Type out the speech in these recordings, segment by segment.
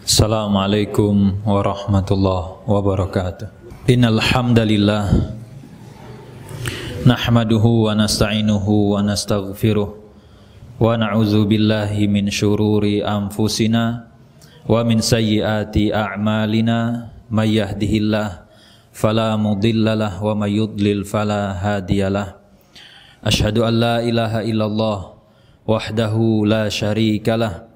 Assalamualaikum warahmatullahi wabarakatuh. Innal hamdalillah nahmaduhu wa nasta'inuhu wa nastaghfiruh wa na'udzu billahi min syururi anfusina wa min sayyiati a'malina may yahdihillah fala mudhillalah wa may yudlil fala hadiyalah. Asyhadu an la ilaha illallah wahdahu la syarikalah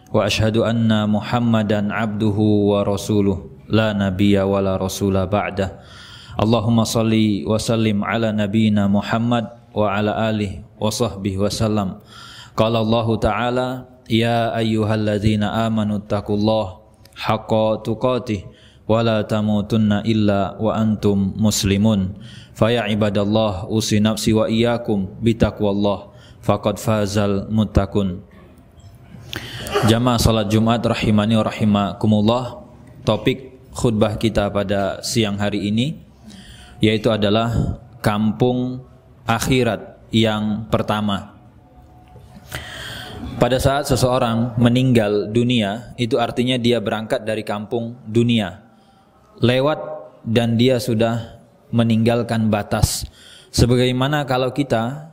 wa asyhadu anna Muhammadan abduhu wa rasuluh la nabiyya wa la rasula ba'dah. Allahumma salli wa sallim ala nabiyyina Muhammad wa ala alihi wa sahbihi wa sallam. Qala Allah ta'ala ya ayyuhalladzina amanu taqullaha haqqa tuqatih wa la tamutunna illa wa antum muslimun. Fa ya ibadallah usi nafsi wa iyyakum bitaqwallah faqad fazal muttaqun. Jamaah salat Jumat rahimani wa rahimakumullah. Topik khutbah kita pada siang hari ini yaitu adalah kampung akhirat yang pertama. Pada saat seseorang meninggal dunia, itu artinya dia berangkat dari kampung dunia, lewat dan dia sudah meninggalkan batas. Sebagaimana kalau kita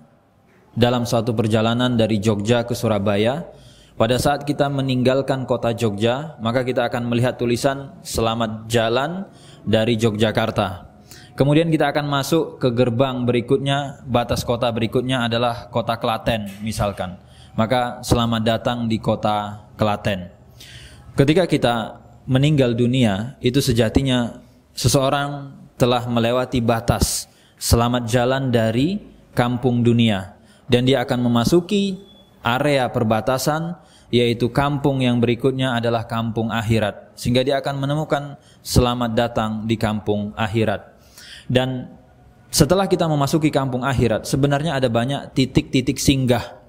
dalam suatu perjalanan dari Jogja ke Surabaya, pada saat kita meninggalkan kota Jogja, maka kita akan melihat tulisan selamat jalan dari Yogyakarta. Kemudian kita akan masuk ke gerbang berikutnya, batas kota berikutnya adalah kota Klaten misalkan. Maka selamat datang di kota Klaten. Ketika kita meninggal dunia, itu sejatinya seseorang telah melewati batas selamat jalan dari kampung dunia. Dan dia akan memasuki area perbatasan, yaitu kampung yang berikutnya adalah kampung akhirat, sehingga dia akan menemukan selamat datang di kampung akhirat. Dan setelah kita memasuki kampung akhirat, sebenarnya ada banyak titik-titik singgah.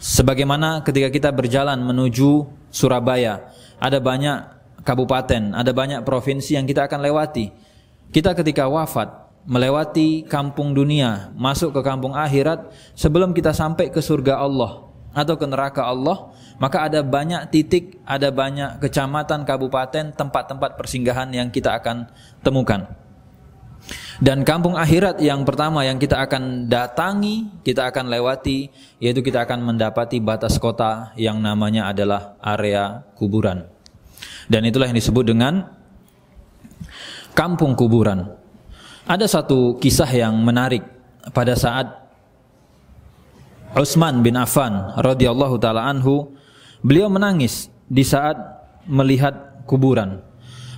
Sebagaimana ketika kita berjalan menuju Surabaya, ada banyak kabupaten, ada banyak provinsi yang kita akan lewati. Kita ketika wafat melewati kampung dunia, masuk ke kampung akhirat, sebelum kita sampai ke surga Allah atau ke neraka Allah, maka ada banyak titik, ada banyak kecamatan, kabupaten, tempat-tempat persinggahan yang kita akan temukan. Dan kampung akhirat yang pertama yang kita akan datangi, kita akan lewati, yaitu kita akan mendapati batas kota yang namanya adalah area kuburan. Dan itulah yang disebut dengan kampung kuburan. Ada satu kisah yang menarik pada saat Utsman bin Affan radhiyallahu taala anhu, beliau menangis di saat melihat kuburan.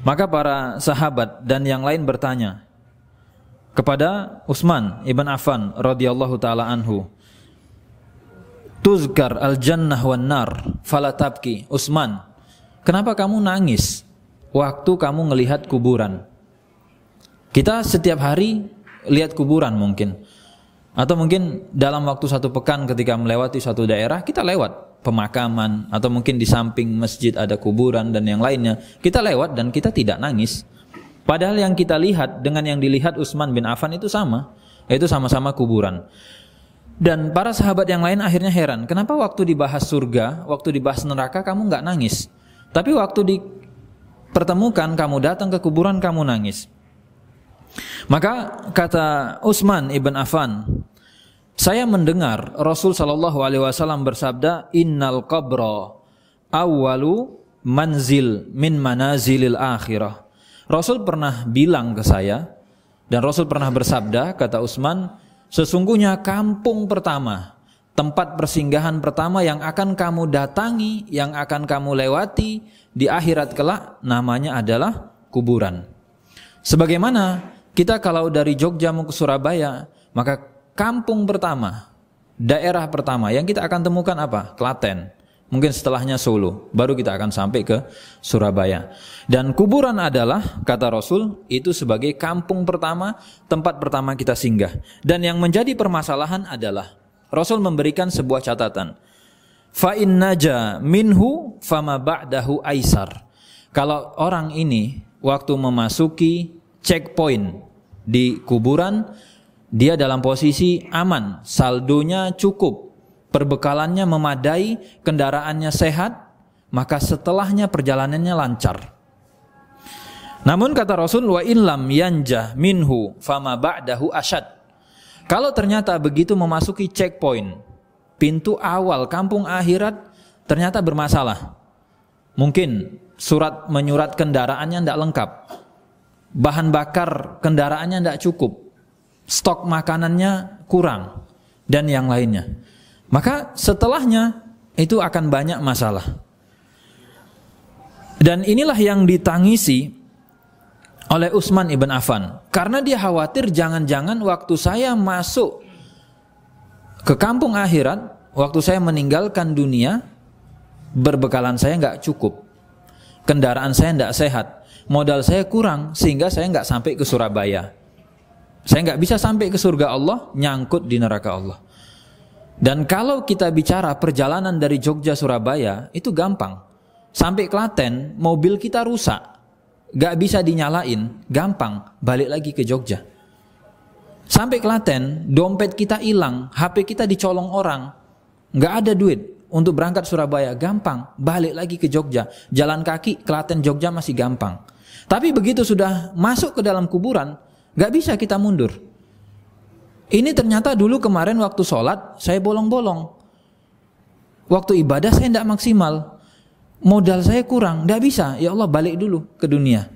Maka para sahabat dan yang lain bertanya kepada Utsman ibn Affan radhiyallahu taala anhu, "Tuzkar al-jannah wan nar fala tabki." Utsman, kenapa kamu nangis waktu kamu melihat kuburan? Kita setiap hari lihat kuburan mungkin. Atau mungkin dalam waktu satu pekan ketika melewati suatu daerah, kita lewat pemakaman. Atau mungkin di samping masjid ada kuburan dan yang lainnya. Kita lewat dan kita tidak nangis. Padahal yang kita lihat dengan yang dilihat Utsman bin Affan itu sama. Yaitu sama-sama kuburan. Dan para sahabat yang lain akhirnya heran. Kenapa waktu dibahas surga, waktu dibahas neraka kamu nggak nangis? Tapi waktu dipertemukan, kamu datang ke kuburan, kamu nangis. Maka kata Utsman ibn Affan, saya mendengar Rasul sallallahu alaihi wasallam bersabda, innal qabra awwalu manzil min manazilil akhirah. Rasul pernah bilang ke saya, dan Rasul pernah bersabda, kata Utsman, sesungguhnya kampung pertama, tempat persinggahan pertama yang akan kamu datangi, yang akan kamu lewati di akhirat kelak, namanya adalah kuburan. Sebagaimana kita kalau dari Jogja mau ke Surabaya, maka kampung pertama, daerah pertama yang kita akan temukan apa? Klaten. Mungkin setelahnya Solo, baru kita akan sampai ke Surabaya. Dan kuburan adalah, kata Rasul, itu sebagai kampung pertama, tempat pertama kita singgah. Dan yang menjadi permasalahan adalah, Rasul memberikan sebuah catatan. Fa in naja minhu fama ba'dahu aisar. Kalau orang ini waktu memasuki checkpoint di kuburan, dia dalam posisi aman, saldonya cukup, perbekalannya memadai, kendaraannya sehat, maka setelahnya perjalanannya lancar. Namun kata Rasul, wa illam yanjah minhu fama ba'dahu asyad. Kalau ternyata begitu memasuki checkpoint, pintu awal kampung akhirat ternyata bermasalah. Mungkin surat menyurat kendaraannya tidak lengkap, bahan bakar kendaraannya tidak cukup, stok makanannya kurang, dan yang lainnya. Maka setelahnya itu akan banyak masalah. Dan inilah yang ditangisi oleh Utsman ibn Affan, karena dia khawatir jangan-jangan waktu saya masuk ke kampung akhirat, waktu saya meninggalkan dunia, berbekalan saya nggak cukup, kendaraan saya nggak sehat, modal saya kurang, sehingga saya nggak sampai ke Surabaya, saya nggak bisa sampai ke surga Allah, nyangkut di neraka Allah. Dan kalau kita bicara perjalanan dari Jogja Surabaya itu gampang, sampai Klaten mobil kita rusak, gak bisa dinyalain, gampang balik lagi ke Jogja. Sampai Klaten dompet kita hilang, HP kita dicolong orang, gak ada duit untuk berangkat Surabaya, gampang balik lagi ke Jogja. Jalan kaki Klaten Jogja masih gampang. Tapi begitu sudah masuk ke dalam kuburan, gak bisa kita mundur. Ini ternyata dulu kemarin waktu sholat saya bolong-bolong, waktu ibadah saya tidak maksimal, modal saya kurang, tidak bisa, ya Allah balik dulu ke dunia.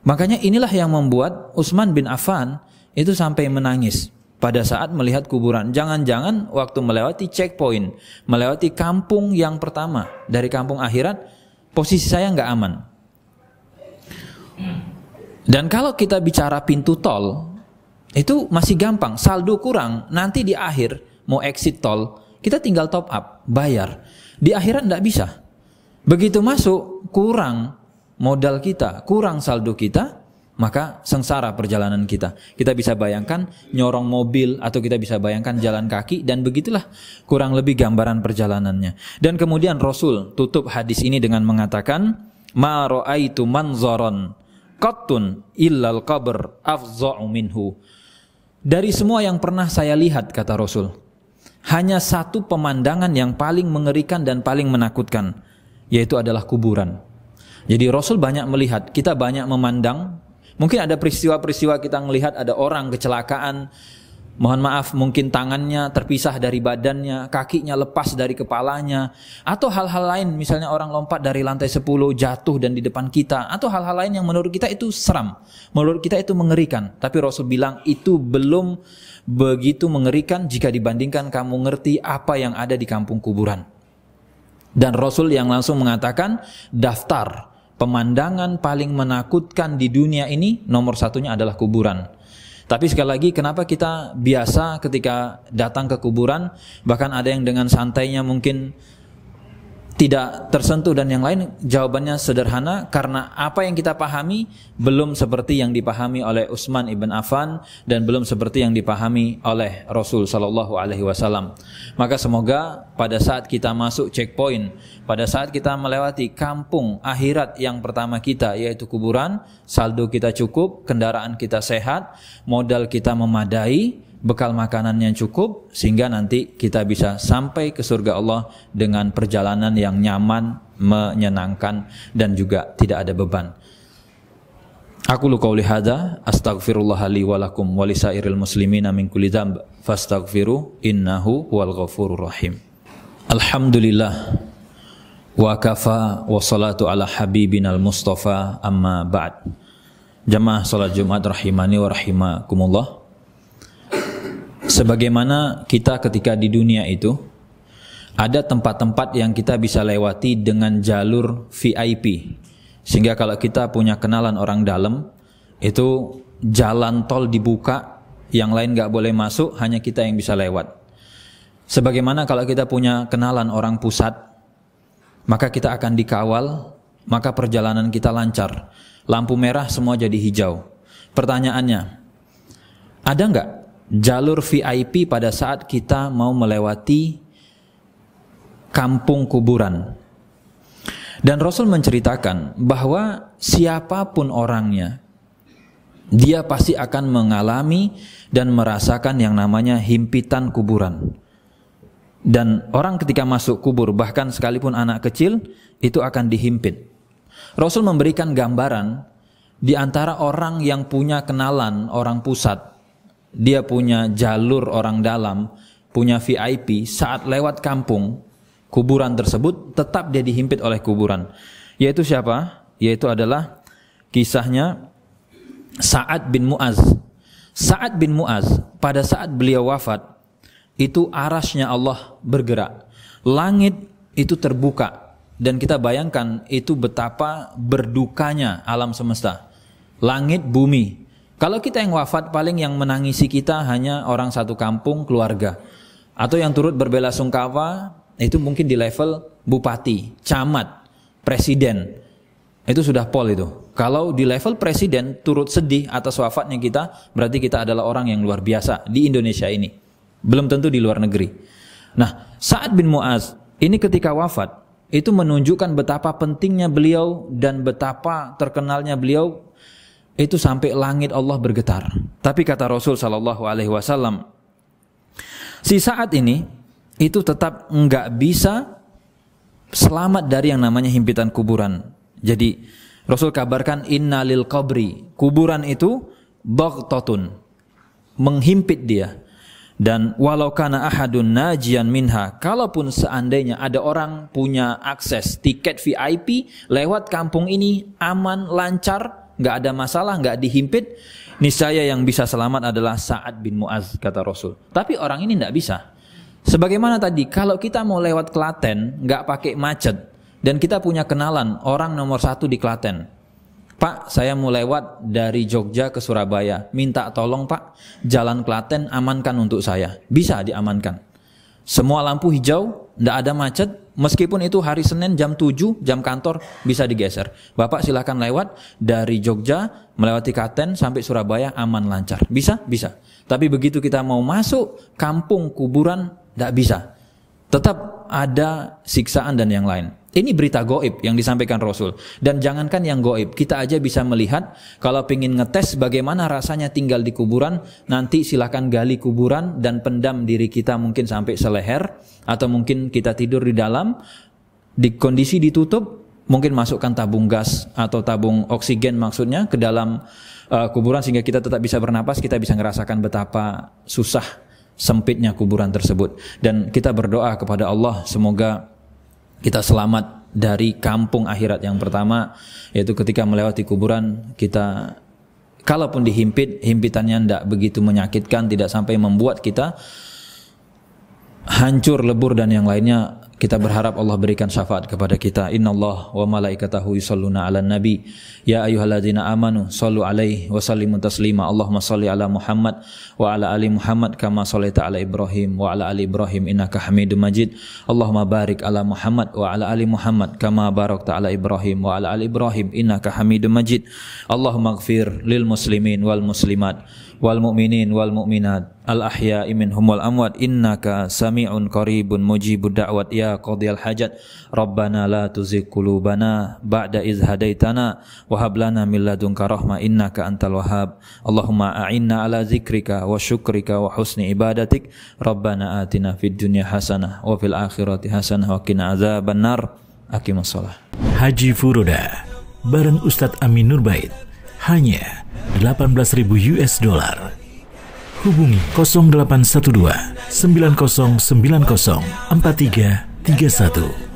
Makanya inilah yang membuat Utsman bin Affan itu sampai menangis pada saat melihat kuburan. Jangan-jangan waktu melewati checkpoint, melewati kampung yang pertama dari kampung akhirat, posisi saya nggak aman. Dan kalau kita bicara pintu tol, itu masih gampang, saldo kurang, nanti di akhir mau exit tol, kita tinggal top up, bayar. Di akhirat tidak bisa. Begitu masuk, kurang modal kita, kurang saldo kita, maka sengsara perjalanan kita. Kita bisa bayangkan nyorong mobil, atau kita bisa bayangkan jalan kaki, dan begitulah kurang lebih gambaran perjalanannya. Dan kemudian Rasul tutup hadis ini dengan mengatakan, ma ra'aitu manzaron qattun illal qabr afza'u minhu. Dari semua yang pernah saya lihat, kata Rasul, hanya satu pemandangan yang paling mengerikan dan paling menakutkan, yaitu adalah kuburan. Jadi Rasul banyak melihat, kita banyak memandang. Mungkin ada peristiwa-peristiwa kita melihat ada orang kecelakaan, mohon maaf, mungkin tangannya terpisah dari badannya, kakinya lepas dari kepalanya, atau hal-hal lain, misalnya orang lompat dari lantai 10 jatuh dan di depan kita, atau hal-hal lain yang menurut kita itu seram, menurut kita itu mengerikan. Tapi Rasul bilang itu belum begitu mengerikan jika dibandingkan kamu ngerti apa yang ada di kampung kuburan. Dan Rasul yang langsung mengatakan, daftar pemandangan paling menakutkan di dunia ini nomor satunya adalah kuburan. Tapi sekali lagi, kenapa kita biasa ketika datang ke kuburan, bahkan ada yang dengan santainya mungkin tidak tersentuh dan yang lain? Jawabannya sederhana, karena apa yang kita pahami belum seperti yang dipahami oleh Utsman ibn Affan dan belum seperti yang dipahami oleh Rasul sallallahu alaihi wasallam. Maka semoga pada saat kita masuk checkpoint, pada saat kita melewati kampung akhirat yang pertama kita, yaitu kuburan, saldo kita cukup, kendaraan kita sehat, modal kita memadai, bekal makanan yang cukup, sehingga nanti kita bisa sampai ke surga Allah dengan perjalanan yang nyaman, menyenangkan, dan juga tidak ada beban. Aku lu qauli hadza, astaghfirullah li wa lakum wa lisairil muslimina min kulli dzamb, fastaghfiru innahu huwal ghafurur rahim. Alhamdulillah wa kafa wa salatu ala habibinal mustafa, amma ba'd. Jamaah salat Jumat rahimani wa rahimakumullah. Sebagaimana kita ketika di dunia itu ada tempat-tempat yang kita bisa lewati dengan jalur VIP, sehingga kalau kita punya kenalan orang dalam, itu jalan tol dibuka, yang lain gak boleh masuk, hanya kita yang bisa lewat. Sebagaimana kalau kita punya kenalan orang pusat, maka kita akan dikawal, maka perjalanan kita lancar. Lampu merah semua jadi hijau. Pertanyaannya, ada gak jalur VIP pada saat kita mau melewati kampung kuburan? Dan Rasul menceritakan bahwa siapapun orangnya, dia pasti akan mengalami dan merasakan yang namanya himpitan kuburan. Dan orang ketika masuk kubur, bahkan sekalipun anak kecil, itu akan dihimpit. Rasul memberikan gambaran di antara orang yang punya kenalan orang pusat, dia punya jalur orang dalam, punya VIP, saat lewat kampung kuburan tersebut tetap dia dihimpit oleh kuburan. Yaitu siapa? Yaitu adalah kisahnya Sa'ad bin Mu'az. Sa'ad bin Mu'az pada saat beliau wafat, itu arasnya Allah bergerak, langit itu terbuka, dan kita bayangkan itu betapa berdukanya alam semesta, langit bumi. Kalau kita yang wafat, paling yang menangisi kita hanya orang satu kampung, keluarga, atau yang turut berbelasungkawa itu mungkin di level bupati, camat, presiden, itu sudah pol itu. Kalau di level presiden turut sedih atas wafatnya kita, berarti kita adalah orang yang luar biasa di Indonesia ini. Belum tentu di luar negeri. Nah, Sa'ad bin Mu'az ini ketika wafat, itu menunjukkan betapa pentingnya beliau dan betapa terkenalnya beliau, itu sampai langit Allah bergetar. Tapi kata Rasul SAW, si Sa'ad ini itu tetap enggak bisa selamat dari yang namanya himpitan kuburan. Jadi Rasul kabarkan, inna lil qabri, kuburan itu baghtatun, menghimpit dia. Dan walau kana ahadun najian minha, kalaupun seandainya ada orang punya akses tiket VIP lewat kampung ini aman, lancar, nggak ada masalah, nggak dihimpit, niscaya yang bisa selamat adalah Sa'ad bin Mu'az, kata Rasul. Tapi orang ini nggak bisa. Sebagaimana tadi, kalau kita mau lewat Klaten nggak pakai macet, dan kita punya kenalan orang nomor 1 di Klaten, Pak, saya mau lewat dari Jogja ke Surabaya, minta tolong Pak, jalan Klaten amankan untuk saya. Bisa diamankan. Semua lampu hijau, tidak ada macet, meskipun itu hari Senin jam 7, jam kantor, bisa digeser. Bapak silakan lewat dari Jogja, melewati Klaten sampai Surabaya, aman lancar. Bisa? Bisa. Tapi begitu kita mau masuk kampung kuburan, tidak bisa. Tetap ada siksaan dan yang lain. Ini berita goib yang disampaikan Rasul. Dan jangankan yang goib, kita aja bisa melihat. Kalau pengen ngetes bagaimana rasanya tinggal di kuburan, nanti silakan gali kuburan dan pendam diri kita mungkin sampai seleher, atau mungkin kita tidur di dalam, di kondisi ditutup, mungkin masukkan tabung gas atau tabung oksigen maksudnya ke dalam kuburan, sehingga kita tetap bisa bernapas, kita bisa ngerasakan betapa susah sempitnya kuburan tersebut. Dan kita berdoa kepada Allah semoga kita selamat dari kampung akhirat yang pertama, yaitu ketika melewati kuburan kita, kalaupun dihimpit, himpitannya tidak begitu menyakitkan, tidak sampai membuat kita hancur, lebur dan yang lainnya. Kita berharap Allah berikan syafaat kepada kita. Innallaha wa malaikatahu yusholluna 'alan nabi ya ayyuhalladzina amanu shallu 'alaihi wa sallimu taslima. Allahumma shalli 'ala Muhammad wa 'ala ali Muhammad kama shallaita 'ala Ibrahim wa 'ala ali Ibrahim innaka Hamidum Majid. Allahumma barik 'ala Muhammad wa 'ala ali Muhammad kama barakta 'ala Ibrahim wa 'ala ali Ibrahim innaka Hamidum Majid. Allahumma ighfir lil muslimin wal muslimat wal mu'minin wal mu'minat al ahya'i minhum wal amwat innaka sami'un qaribun mujibud da'wat ya qadhiyal hajat. Rabbana la tuzigh qulubana ba'da idh hadaitana wa hab lana min ladunka rahmah innaka antal wahhab. Allahumma a'inna ala zikrika wa syukrika wa husni ibadatik. Rabbana atina fid dunya hasanah wa fil akhirati hasanah wa qina adzabannar. Aqimus shalah. Haji Furoda bareng Ustadz Amin Nurbait hanya $18.000 US. Hubungi 0812 9090 4331.